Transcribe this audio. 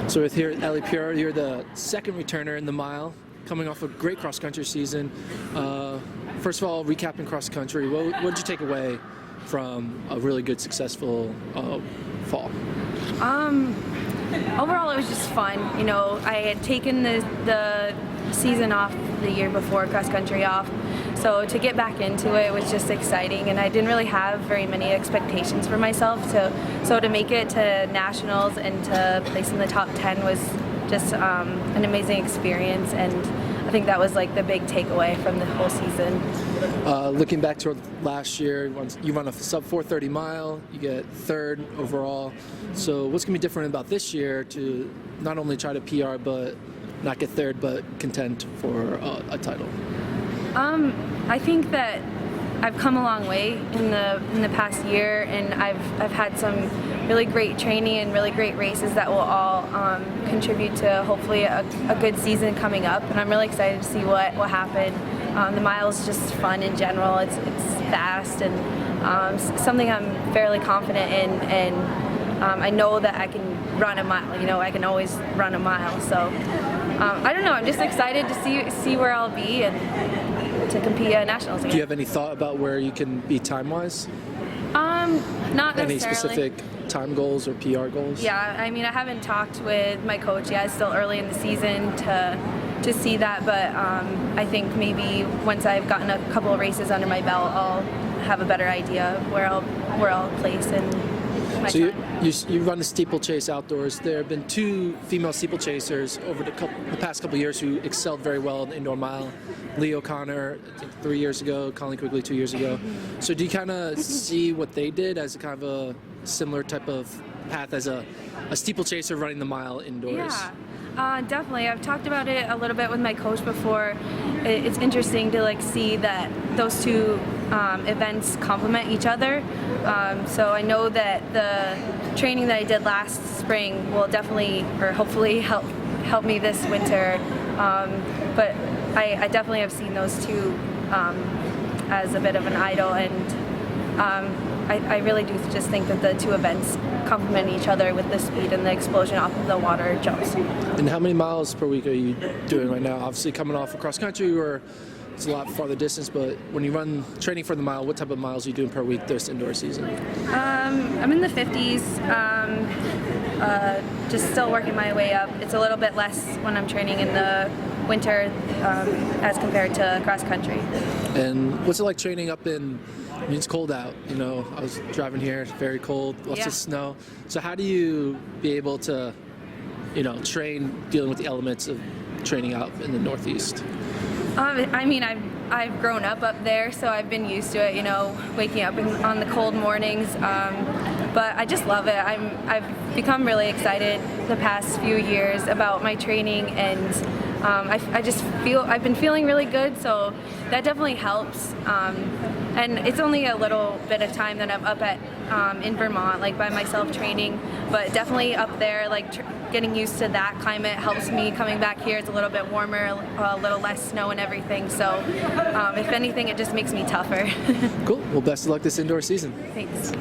So with here at Elinor Purrier, you're the second returner in the mile, coming off a great cross-country season. First of all, recapping cross-country, what did you take away from a really good, successful fall? Overall, it was just fun. You know, I had taken the season off the year before, cross-country off, so to get back into it was just exciting, and I didn't really have very many expectations for myself. So to make it to nationals and to place in the top 10 was just an amazing experience, and I think that was like the big takeaway from the whole season. Looking back to last year, you run a sub 4:30 mile, you get third overall. So what's going to be different about this year to not only try to PR but not get third but contend for a title? I think that I've come a long way in the past year, and I've had some really great training and really great races that will all contribute to hopefully a good season coming up. And I'm really excited to see what will happen. The mile is just fun in general. It's fast and something I'm fairly confident in, and I know that I can run a mile. You know, I can always run a mile. So I don't know. I'm just excited to see where I'll be and to compete at nationals again. Do you have any thought about where you can be time-wise? Not necessarily. Any specific time goals or PR goals? Yeah, I mean, I haven't talked with my coach yet. It's still early in the season to see that, but I think maybe once I've gotten a couple of races under my belt, I'll have a better idea of where I'll place in my so time. You run the steeplechase outdoors. There have been two female steeplechasers over the past couple of years who excelled very well in the indoor mile. Lee O'Connor, I think 3 years ago, Colleen Quigley 2 years ago. So do you kind of see what they did as a kind of a similar type of path as a steeplechaser running the mile indoors? Yeah, definitely. I've talked about it a little bit with my coach before. It's interesting to see that those two events complement each other. So I know that the training that I did last spring will definitely, or hopefully, help me this winter. But I definitely have seen those two as a bit of an idol, and I really do just think that the two events complement each other with the speed and the explosion off of the water jumps. And how many miles per week are you doing right now? Obviously coming off a cross country where it's a lot farther distance, but when you run training for the mile, what type of miles are you doing per week this indoor season? I'm in the 50s, just still working my way up. It's a little bit less when I'm training in the winter as compared to cross country. And what's it like training up in, I mean, it's cold out, you know, I was driving here, it's very cold, lots of snow. So how do you be able to, you know, train dealing with the elements of training out in the Northeast? I mean, I've grown up there, so I've been used to it, you know, waking up on the cold mornings. But I just love it. I've become really excited the past few years about my training, and I just feel I've been feeling really good, so that definitely helps. And it's only a little bit of time that I'm up at in Vermont, like by myself training, but definitely up there, like getting used to that climate helps me. Coming back here, it's a little bit warmer, a little less snow and everything. So if anything, it just makes me tougher. Cool. Well, best of luck this indoor season. Thanks.